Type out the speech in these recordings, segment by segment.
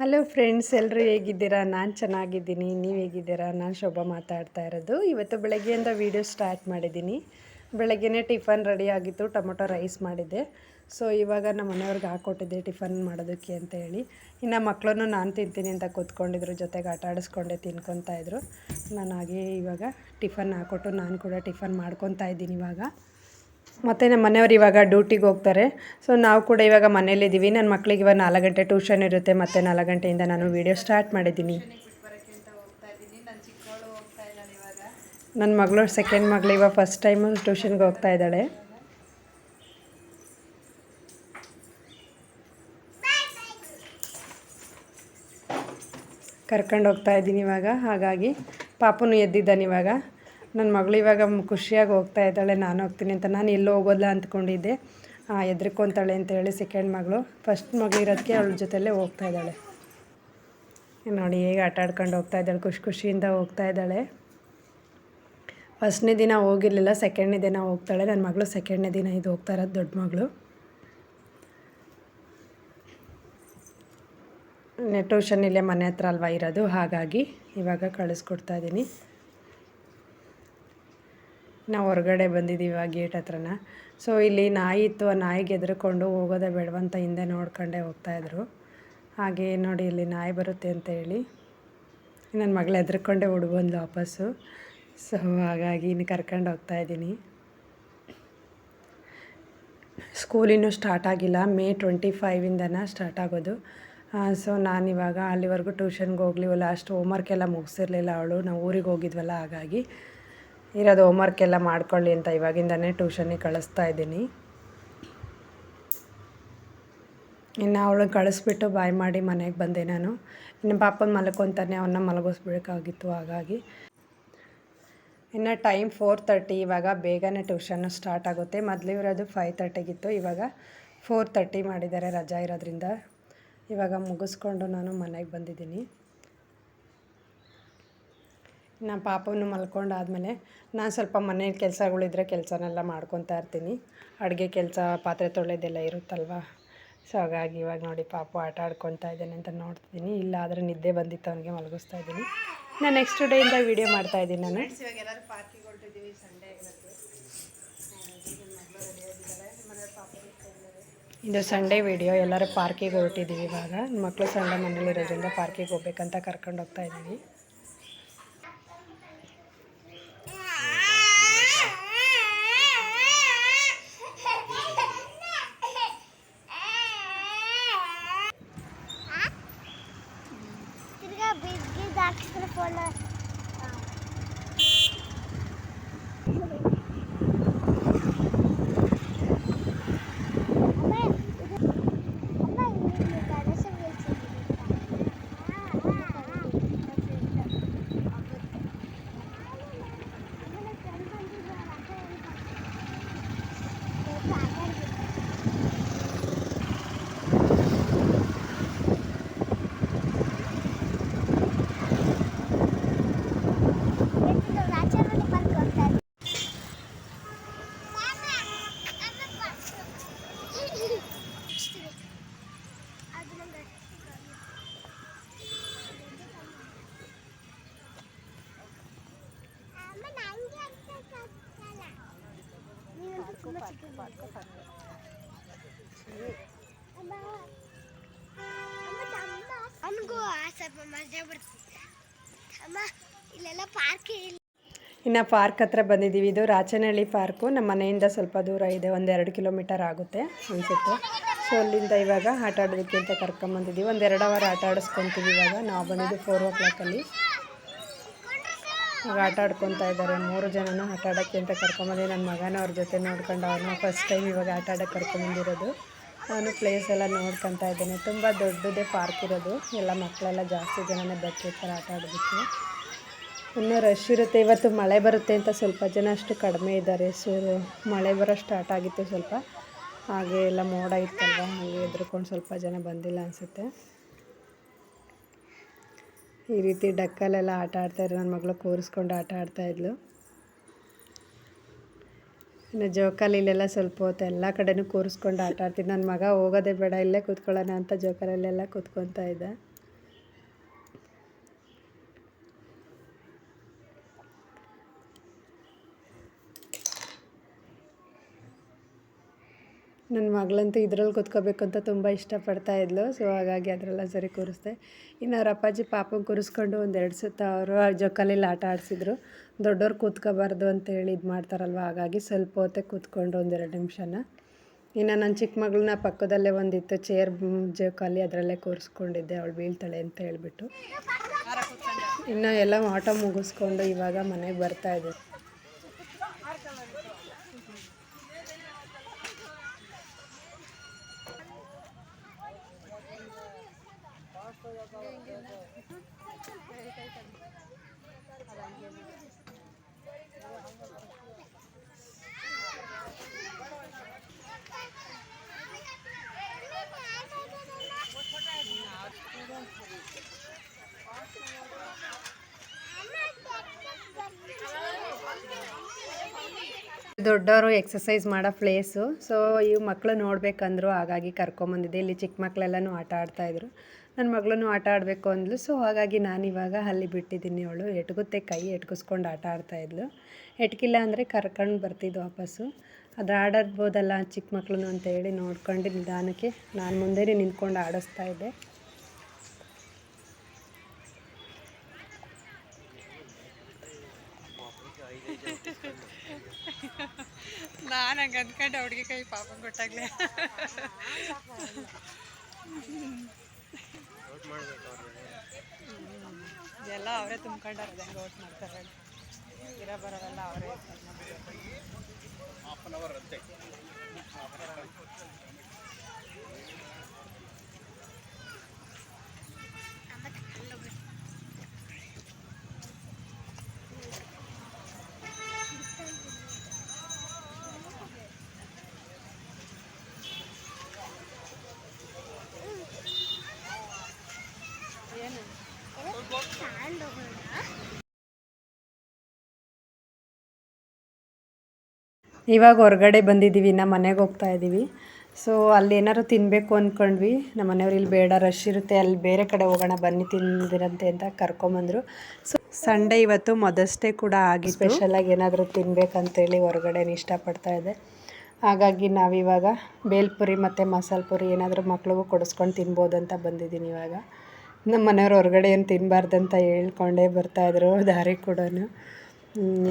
Hello friends, ಎಲ್ಲರೂ ಹೇಗಿದ್ದೀರಾ? ನಾನು ಚೆನ್ನಾಗಿದ್ದೀನಿ. ನೀವು ಹೇಗಿದ್ದೀರಾ? ನಾನು ಶೋಭಾ ಮಾತಾಡ್ತಾ ಇರೋದು. ಇವತ್ತು ಬೆಳಗ್ಗೆಯಿಂದ ವೀಡಿಯೋ ಸ್ಟಾರ್ಟ್ ಮಾಡಿದ್ದೀನಿ. ಬೆಳಗ್ಗೆನೇ ಟಿಫನ್ ರೆಡಿ ಆಗಿತ್ತು, ಟೊಮೊಟೊ ರೈಸ್ ಮಾಡಿದ್ದೆ. ಸೊ ಇವಾಗ ನಮ್ಮ ಮನೆಯವ್ರಿಗೆ ಹಾಕ್ಕೊಟ್ಟಿದ್ದೆ ಟಿಫನ್ ಮಾಡೋದಕ್ಕೆ ಅಂತ ಹೇಳಿ. ಇನ್ನು ಮಕ್ಕಳನ್ನು ನಾನು ತಿಂತೀನಿ ಅಂತ ಕೂತ್ಕೊಂಡಿದ್ರು, ಜೊತೆಗೆ ಆಟ ಆಡಿಸ್ಕೊಂಡೆ ತಿನ್ಕೊತಾಯಿದ್ರು. ನಾನು ಹಾಗೆ ಇವಾಗ ಟಿಫನ್ ಹಾಕ್ಕೊಟ್ಟು ನಾನು ಕೂಡ ಟಿಫನ್ ಮಾಡ್ಕೊತಾ ಇದ್ದೀನಿ ಇವಾಗ. ಮತ್ತು ನಮ್ಮ ಮನೆಯವ್ರು ಇವಾಗ ಡ್ಯೂಟಿಗೆ ಹೋಗ್ತಾರೆ. ಸೊ ನಾವು ಕೂಡ ಇವಾಗ ಮನೇಲಿದ್ದೀವಿ. ನನ್ನ ಮಕ್ಕಳಿಗೆ ಇವಾಗ 4 ಗಂಟೆ ಟ್ಯೂಷನ್ ಇರುತ್ತೆ, ಮತ್ತು 4 ಗಂಟೆಯಿಂದ ನಾನು ವೀಡಿಯೋ ಸ್ಟಾರ್ಟ್ ಮಾಡಿದ್ದೀನಿ. ನನ್ನ ಮಗಳು ಸೆಕೆಂಡ್ ಮಗಳು ಇವಾಗ ಫಸ್ಟ್ ಟೈಮು ಟ್ಯೂಷನ್ಗೆ ಹೋಗ್ತಾ ಇದ್ದಾಳೆ. ಕರ್ಕೊಂಡು ಹೋಗ್ತಾ ಇದ್ದೀನಿ ಇವಾಗ. ಹಾಗಾಗಿ ಪಾಪುನು ಎದ್ದಿದ್ದಾನೆ ಇವಾಗ. ನನ್ನ ಮಗಳು ಇವಾಗ ಖುಷಿಯಾಗಿ ಹೋಗ್ತಾ ಇದ್ದಾಳೆ, ನಾನು ಹೋಗ್ತೀನಿ ಅಂತ. ನಾನು ಎಲ್ಲೋ ಹೋಗೋಲ್ಲ ಅಂದ್ಕೊಂಡಿದ್ದೆ, ಹೆದ್ರಿಕೊತಾಳೆ ಅಂತೇಳಿ ಸೆಕೆಂಡ್ ಮಗಳು. ಫಸ್ಟ್ ಮಗಳು ಇರೋದಕ್ಕೆ ಅವಳ ಜೊತೆಲೇ ಹೋಗ್ತಾ ಇದ್ದಾಳೆ. ನೋಡಿ ಹೇಗೆ ಆಟ ಆಡ್ಕೊಂಡು ಹೋಗ್ತಾ ಇದ್ದಾಳೆ, ಖುಷಿಯಿಂದ ಹೋಗ್ತಾ ಇದ್ದಾಳೆ. ಫಸ್ಟ್ನೇ ದಿನ ಹೋಗಿರಲಿಲ್ಲ, ಸೆಕೆಂಡ್ನೇ ದಿನ ಹೋಗ್ತಾಳೆ. ನನ್ನ ಮಗಳು ಸೆಕೆಂಡ್ನೇ ದಿನ ಇದು ಹೋಗ್ತಾ ಇರೋದು, ದೊಡ್ಡ ಮಗಳು. ಟ್ಯೂಷನ್ ಇಲ್ಲೇ ಮನೆ ಹತ್ರ ಅಲ್ವಾ ಇರೋದು, ಹಾಗಾಗಿ ಇವಾಗ ಕಳಿಸ್ಕೊಡ್ತಾ ಇದ್ದೀನಿ. ನಾವು ಹೊರಗಡೆ ಬಂದಿದ್ದೀವಿ ಇವಾಗ ಗೇಟ್ ಹತ್ರನ. ಸೊ ಇಲ್ಲಿ ನಾಯಿ ಇತ್ತು, ಆ ನಾಯಿಗೆ ಎದ್ರುಕೊಂಡು ಹೋಗೋದೇ ಬೇಡವಂತ ಹಿಂದೆ ನೋಡ್ಕೊಂಡೇ ಹೋಗ್ತಾಯಿದ್ರು. ಹಾಗೆ ನೋಡಿ ಇಲ್ಲಿ ನಾಯಿ ಬರುತ್ತೆ ಅಂತ ಹೇಳಿ ನನ್ನ ಮಗಳು ಎದ್ರುಕೊಂಡೇ ಬಂದ್ಲು ವಾಪಸ್ಸು. ಸೊ ಹಾಗಾಗಿ ಇನ್ನು ಕರ್ಕೊಂಡು ಹೋಗ್ತಾಯಿದ್ದೀನಿ. ಸ್ಕೂಲಿನ್ನೂ ಸ್ಟಾರ್ಟ್ ಆಗಿಲ್ಲ, May 25ಇಂದನೇ ಸ್ಟಾರ್ಟ್ ಆಗೋದು. ಸೊ ನಾನಿವಾಗ ಅಲ್ಲಿವರೆಗೂ ಟ್ಯೂಷನ್ಗೆ ಹೋಗಲಿ, ಲಾಸ್ಟ್ ಹೋಮ್ವರ್ಕ್ ಎಲ್ಲ ಮುಗಿಸಿರಲಿಲ್ಲ ಅವಳು. ನಾವು ಊರಿಗೆ ಹೋಗಿದ್ವಲ್ಲ, ಹಾಗಾಗಿ ಇರೋದು ಹೋಮ್ವರ್ಕ್ ಎಲ್ಲ ಮಾಡ್ಕೊಳ್ಳಿ ಅಂತ ಇವಾಗಿಂದನೇ ಟ್ಯೂಷನ್ನಿಗೆ ಕಳಿಸ್ತಾ ಇದ್ದೀನಿ. ಇನ್ನು ಅವಳನ್ನ ಕಳಿಸ್ಬಿಟ್ಟು ಬಾಯ್ ಮಾಡಿ ಮನೆಗೆ ಬಂದೆ ನಾನು. ಇನ್ನು ಪಾಪನ ಮಲ್ಕೊತಾನೆ, ಅವನ್ನ ಮಲಗಿಸ್ಬೇಕಾಗಿತ್ತು. ಹಾಗಾಗಿ ಇನ್ನು ಟೈಮ್ 4:30. ಇವಾಗ ಬೇಗನೆ ಟ್ಯೂಷನ್ನು ಸ್ಟಾರ್ಟ್ ಆಗುತ್ತೆ. ಮೊದಲು ಇರೋದು 5:30ಗಿತ್ತು, ಇವಾಗ 4:30 ಮಾಡಿದ್ದಾರೆ ರಜಾ ಇರೋದ್ರಿಂದ. ಇವಾಗ ಮುಗಿಸ್ಕೊಂಡು ನಾನು ಮನೆಗೆ ಬಂದಿದ್ದೀನಿ. ನಾನು ಪಾಪವನ್ನು ಮಲ್ಕೊಂಡಾದಮೇಲೆ ನಾನು ಸ್ವಲ್ಪ ಮನೇಲಿ ಕೆಲಸಗಳಿದ್ರೆ ಕೆಲಸನೆಲ್ಲ ಮಾಡ್ಕೊತಾ ಇರ್ತೀನಿ. ಅಡುಗೆ ಕೆಲಸ, ಪಾತ್ರೆ ತೊಳೆಯೋದೆಲ್ಲ ಇರುತ್ತಲ್ವ. ಸೊ ಹಾಗಾಗಿ ಇವಾಗ ನೋಡಿ ಪಾಪು ಆಟ ಆಡ್ಕೊತಾ ಇದ್ದಾನೆ ಅಂತ ನೋಡ್ತಿದ್ದೀನಿ. ಇಲ್ಲ ಆದರೆ ನಿದ್ದೆ ಬಂದಿತ್ತು, ಅವನಿಗೆ ಮಲಗಿಸ್ತಾ ಇದ್ದೀನಿ. ನಾನು ನೆಕ್ಸ್ಟ್ ಡೇಯಿಂದ ವೀಡಿಯೋ ಮಾಡ್ತಾಯಿದ್ದೀನಿ ನಾನು. ಇವಾಗ ಎಲ್ಲರೂ ಪಾರ್ಕಿಗೆ ಹೊರಟಿದ್ದೀವಿ, ಸಂಡೇ ಇವತ್ತು. ಇದು ಸಂಡೇ ವೀಡಿಯೋ. ಎಲ್ಲರೂ ಪಾರ್ಕಿಗೆ ಹೊರಟಿದ್ದೀವಿ ಇವಾಗ. ಮಕ್ಕಳು ಸಂಡೇ ಮನೇಲಿರೋದ್ರಿಂದ ಪಾರ್ಕಿಗೆ ಹೋಗ್ಬೇಕಂತ ಕರ್ಕೊಂಡು ಹೋಗ್ತಾ ಇದ್ದೀವಿ. ಇನ್ನು ಪಾರ್ಕ್ ಹತ್ರ ಬಂದಿದ್ದೀವಿ. ಇದು ರಾಚನಹಳ್ಳಿ ಪಾರ್ಕು. ನಮ್ಮ ಮನೆಯಿಂದ ಸ್ವಲ್ಪ ದೂರ ಇದೆ, 1-2 ಕಿಲೋಮೀಟರ್ ಆಗುತ್ತೆ ಅನಿಸುತ್ತೆ. ಸೊ ಅಲ್ಲಿಂದ ಇವಾಗ ಆಟ ಆಡೋದಕ್ಕೆ ಅಂತ ಕರ್ಕೊಂಬಂದಿದ್ದೀವಿ. 1-2 ಅವರ್ ಆಟ ಆಡಿಸ್ಕೊತೀವಿ. ಇವಾಗ ನಾವು ಬಂದಿದ್ದು 4 o'clock. ಇವಾಗ ಆಟ ಆಡ್ಕೊತಾ ಇದ್ದಾರೆ. 3 ಜನನೂ ಆಟ ಆಡೋಕ್ಕೆ ಅಂತ ಕರ್ಕೊಂಬಂದಿ. ನನ್ನ ಮಗನ ಅವ್ರ ಜೊತೆ ನೋಡ್ಕೊಂಡು, ಅವನು ಫಸ್ಟ್ ಟೈಮ್ ಇವಾಗ ಆಟ ಆಡೋಕ್ಕೆ ಕರ್ಕೊಂಬಂದಿರೋದು. ಅವನು ಪ್ಲೇಸ್ ಎಲ್ಲ ನೋಡ್ಕೊತಾ ಇದ್ದಾನೆ. ತುಂಬ ದೊಡ್ಡದೇ ಪಾರ್ಕ್ ಇರೋದು. ಎಲ್ಲ ಮಕ್ಕಳೆಲ್ಲ ಜಾಸ್ತಿ ಜನನೇ ಬರ್ತಿರ್ತಾರೆ ಆಟ ಆಡೋದಕ್ಕೆ. ಇನ್ನೂ ರಶ್ ಇರುತ್ತೆ. ಇವತ್ತು ಮಳೆ ಬರುತ್ತೆ ಅಂತ ಸ್ವಲ್ಪ ಜನ ಅಷ್ಟು ಕಡಿಮೆ ಇದ್ದಾರೆ. ಸೊ ಮಳೆ ಬರೋ ಸ್ಟಾರ್ಟ್ ಆಗಿತ್ತು ಸ್ವಲ್ಪ, ಹಾಗೆ ಎಲ್ಲ ಮೋಡ ಇತ್ತಲ್ವ, ಹಾಗೆ ಹೆದ್ರುಕೊಂಡು ಸ್ವಲ್ಪ ಜನ ಬಂದಿಲ್ಲ ಅನಿಸುತ್ತೆ. ಈ ರೀತಿ ಡಕ್ಕಲ್ಲೆಲ್ಲ ಆಟ ಆಡ್ತಾಯಿದ್ರು. ನನ್ನ ಮಗಳು ಕೂರಿಸ್ಕೊಂಡು ಆಟ ಆಡ್ತಾಯಿದ್ಲು. ಇನ್ನು ಜೋಕಾಲಿ ಇಲ್ಲೆಲ್ಲ ಸ್ವಲ್ಪ ಹೊತ್ತು ಎಲ್ಲ ಕಡೆನೂ ಕೂರಿಸ್ಕೊಂಡು ಆಟ ಆಡ್ತಿದ್ದು. ನನ್ನ ಮಗ ಹೋಗೋದೇ ಬೇಡ, ಇಲ್ಲೇ ಕೂತ್ಕೊಳ್ಳೋಣ ಅಂತ ಜೋಕಾಲಲ್ಲೆಲ್ಲ ಕೂತ್ಕೊತಾ ಇದ್ದ. ನನ್ನ ಮಗಳಂತೂ ಇದ್ರಲ್ಲಿ ಕೂತ್ಕೋಬೇಕು ಅಂತ ತುಂಬ ಇಷ್ಟಪಡ್ತಾ ಇದ್ಲು. ಸೊ ಹಾಗಾಗಿ ಅದರೆಲ್ಲ ಸರಿ ಕೂರಿಸ್ದೆ. ಇನ್ನು ಅವ್ರ ಅಪ್ಪಾಜಿ ಪಾಪನ ಕೂರಿಸ್ಕೊಂಡು ಒಂದೆರಡು ಸುತ್ತ ಅವರು ಜೋಕಾಲಿಲಿ ಆಟ ಆಡಿಸಿದ್ರು. ದೊಡ್ಡವ್ರು ಕೂತ್ಕೋಬಾರ್ದು ಅಂತೇಳಿ ಇದು ಮಾಡ್ತಾರಲ್ವ, ಹಾಗಾಗಿ ಸ್ವಲ್ಪ ಹೊತ್ತೇ ಕೂತ್ಕೊಂಡು ಒಂದೆರಡು ನಿಮಿಷನ. ಇನ್ನು ನನ್ನ ಚಿಕ್ಕ ಮಗಳನ್ನ ಪಕ್ಕದಲ್ಲೇ ಒಂದಿತ್ತು ಚೇರ್ ಜೋಕಾಲಿ, ಅದರಲ್ಲೇ ಕೂರಿಸ್ಕೊಂಡಿದ್ದೆ, ಅವಳು ಬೀಳ್ತಾಳೆ ಅಂತ ಹೇಳ್ಬಿಟ್ಟು. ಇನ್ನು ಎಲ್ಲ ಆಟ ಮುಗಿಸ್ಕೊಂಡು ಇವಾಗ ಮನೆಗೆ ಬರ್ತಾಯಿದ್ದೆ. ದೊಡ್ಡವರು ಎಕ್ಸಸೈಸ್ ಮಾಡೋ ಪ್ಲೇಸು. ಸೊ ಇವು ಮಕ್ಕಳು ನೋಡಬೇಕಂದ್ರು, ಹಾಗಾಗಿ ಕರ್ಕೊಂಬಂದಿದ್ದೆ. ಇಲ್ಲಿ ಚಿಕ್ಕ ಮಕ್ಕಳೆಲ್ಲನೂ ಆಟ ಆಡ್ತಾಯಿದ್ರು. ನನ್ನ ಮಗಳೂ ಆಟ ಆಡಬೇಕು ಅಂದ್ಲು. ಸೊ ಹಾಗಾಗಿ ನಾನಿವಾಗ ಅಲ್ಲಿ ಬಿಟ್ಟಿದ್ದೀನಿ. ಅವಳು ಎಟ್ಗುತ್ತೆ, ಕೈ ಎಟ್ಕಿಸ್ಕೊಂಡು ಆಟ ಆಡ್ತಾಯಿದ್ಲು. ಎಟ್ಕಿಲ್ಲ ಅಂದರೆ ಕರ್ಕೊಂಡು ಬರ್ತಿದ್ದು ವಾಪಸ್ಸು. ಅದು ಆಡಾಡ್ಬೋದಲ್ಲ ಚಿಕ್ಕ ಮಕ್ಕಳು ಅಂತ ಹೇಳಿ ನೋಡ್ಕೊಂಡು ನಿಧಾನಕ್ಕೆ ನಾನು ಮುಂದೆನೇ ನಿಂತ್ಕೊಂಡು ಆಡಿಸ್ತಾ ಇದ್ದೆ. ನಾನು ಹಂಗೆ ಅಂದ್ಕೊಂಡು ಅವ್ಳಿಗೆ ಕೈ ಪಾಪನ್ ಕೊಟ್ಟಾಗ್ಲೇ ಎಲ್ಲ ಅವರೇ ತುಂಬ್ಕೊಂಡಾರ, ಹೆಂಗೆ ಔಟ್ ಮಾಡ್ತಾರೆ, ಇರೋ ಬರೋಲ್ಲ ಅವರೇ. ಇವಾಗ ಹೊರಗಡೆ ಬಂದಿದ್ದೀವಿ, ಇನ್ನು ಮನೆಗೆ ಹೋಗ್ತಾ ಇದ್ದೀವಿ. ಸೊ ಅಲ್ಲಿ ಏನಾದ್ರು ತಿನ್ನಬೇಕು ಅಂದ್ಕೊಂಡ್ವಿ. ನಮ್ಮ ಮನೆಯವ್ರು ಇಲ್ಲಿ ಬೇಡ, ರಶ್ ಇರುತ್ತೆ, ಅಲ್ಲಿ ಬೇರೆ ಕಡೆ ಹೋಗೋಣ ಬನ್ನಿ ತಿಂದಿರಂತೆ ಅಂತ ಕರ್ಕೊಂಬಂದರು. ಸೊ ಸಂಡೇ ಇವತ್ತು ಮದರ್ಸ್ ಡೇ ಕೂಡ ಆಗಿ ಸ್ಪೆಷಲಾಗಿ ಏನಾದರೂ ತಿನ್ನಬೇಕಂತೇಳಿ ಹೊರಗಡೆನೇ ಇಷ್ಟಪಡ್ತಾ ಇದೆ. ಹಾಗಾಗಿ ನಾವಿವಾಗ ಬೇಲ್ಪುರಿ ಮತ್ತು ಮಸಾಲೆ ಪುರಿ ಏನಾದರೂ ಮಕ್ಳಿಗೂ ಕೊಡಿಸ್ಕೊಂಡು ತಿನ್ಬೋದು ಅಂತ ಬಂದಿದ್ದೀನಿ. ಇವಾಗ ನಮ್ಮ ಮನೆಯವ್ರು ಹೊರಗಡೆ ಏನು ತಿನ್ನಬಾರ್ದಂತ ಹೇಳ್ಕೊಂಡೇ ಬರ್ತಾಯಿದ್ರು ದಾರಿ ಕೂಡ.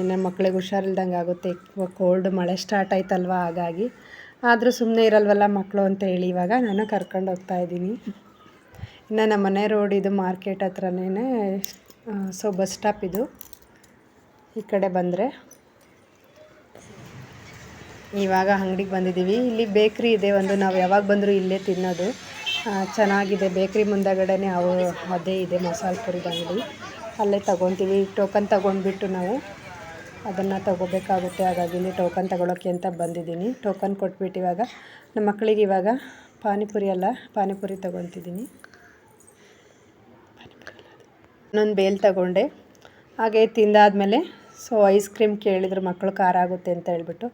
ನಮ್ಮ ಮಕ್ಳಿಗೆ ಹುಷಾರಿಲ್ದಂಗೆ ಆಗುತ್ತೆ, ಕೋಲ್ಡ್, ಮಳೆ ಸ್ಟಾರ್ಟ್ ಆಯ್ತಲ್ವ, ಹಾಗಾಗಿ. ಆದರೂ ಸುಮ್ಮನೆ ಇರಲ್ವಲ್ಲ ಮಕ್ಕಳು ಅಂತ ಹೇಳಿ ಇವಾಗ ನಾನು ಕರ್ಕೊಂಡು ಹೋಗ್ತಾಯಿದ್ದೀನಿ. ಇನ್ನು ನಮ್ಮ ಮನೆ ರೋಡ್ ಇದು ಮಾರ್ಕೆಟ್ ಹತ್ರನೇ. ಸೊ ಬಸ್ ಸ್ಟಾಪ್ ಇದು. ಈ ಕಡೆ ಬಂದರೆ ಇವಾಗ ಅಂಗಡಿಗೆ ಬಂದಿದ್ದೀವಿ. ಇಲ್ಲಿ ಬೇಕ್ರಿ ಇದೆ ಒಂದು, ನಾವು ಯಾವಾಗ ಬಂದರೂ ಇಲ್ಲೇ ತಿನ್ನೋದು. ಚೆನ್ನಾಗಿದೆ ಬೇಕ್ರಿ ಮುಂದಗಡೆನೇ ಅದೇ ಇದೆ ಮಸಾಲೆ ಪುರಿದ ಅಂಗಡಿ. ಅಲ್ಲೇ ತೊಗೊತೀವಿ. ಟೋಕನ್ ತೊಗೊಂಡ್ಬಿಟ್ಟು ನಾವು ಅದನ್ನು ತೊಗೋಬೇಕಾಗುತ್ತೆ. ಹಾಗಾಗಿ ಇಲ್ಲಿ ಟೋಕನ್ ತೊಗೊಳೋಕ್ಕೆ ಅಂತ ಬಂದಿದ್ದೀನಿ. ಟೋಕನ್ ಕೊಟ್ಬಿಟ್ಟು ಇವಾಗ ನಮ್ಮ ಮಕ್ಕಳಿಗೆ ಇವಾಗ ಪಾನಿಪುರಿ ತೊಗೊತಿದ್ದೀನಿ. ಇನ್ನೊಂದು ಬೇಲ್ ತೊಗೊಂಡೆ. ಹಾಗೆ ತಿಂದಾದಮೇಲೆ ಸೊ ಐಸ್ ಕ್ರೀಮ್ ಕೇಳಿದ್ರು ಮಕ್ಕಳು, ಖಾರ ಆಗುತ್ತೆ ಅಂತ ಹೇಳ್ಬಿಟ್ಟು.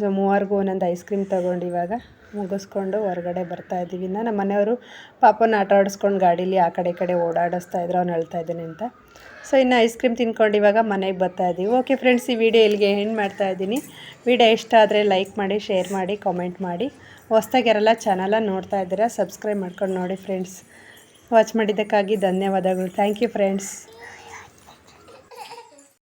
ಸೊ ಮೂವರಿಗೂ ಒಂದೊಂದು ಐಸ್ ಕ್ರೀಮ್ ತೊಗೊಂಡು ಇವಾಗ ಮುಗಿಸ್ಕೊಂಡು ಹೊರಗಡೆ ಬರ್ತಾಯಿದ್ದೀವಿ. ಇನ್ನು ನಮ್ಮ ಮನೆಯವರು ಪಾಪನ ಆಟ ಆಡಿಸ್ಕೊಂಡು ಗಾಡೀಲಿ ಆ ಕಡೆ ಈ ಕಡೆ ಓಡಾಡಿಸ್ತಾಯಿದ್ರು, ಅವ್ನು ಹೇಳ್ತಾ ಇದ್ದಾನೆ ಅಂತ. ಸೊ ಇನ್ನು ಐಸ್ ಕ್ರೀಮ್ ತಿನ್ಕೊಂಡು ಇವಾಗ ಮನೆಗೆ ಬರ್ತಾಯಿದ್ದೀವಿ. ಓಕೆ ಫ್ರೆಂಡ್ಸ್, ಈ ವಿಡಿಯೋ ಇಲ್ಲಿಗೆ ಎಂಡ್ ಮಾಡ್ತಾಯಿದ್ದೀನಿ. ವಿಡಿಯೋ ಇಷ್ಟ ಆದರೆ ಲೈಕ್ ಮಾಡಿ, ಶೇರ್ ಮಾಡಿ, ಕಾಮೆಂಟ್ ಮಾಡಿ. ಹೊಸ್ದಾಗಿ ಯಾರೆಲ್ಲ ಚಾನಲ ನೋಡ್ತಾ ಇದ್ದೀರಾ ಸಬ್ಸ್ಕ್ರೈಬ್ ಮಾಡ್ಕೊಂಡು ನೋಡಿ ಫ್ರೆಂಡ್ಸ್. ವಾಚ್ ಮಾಡಿದ್ದಕ್ಕಾಗಿ ಧನ್ಯವಾದಗಳು. Thank you friends.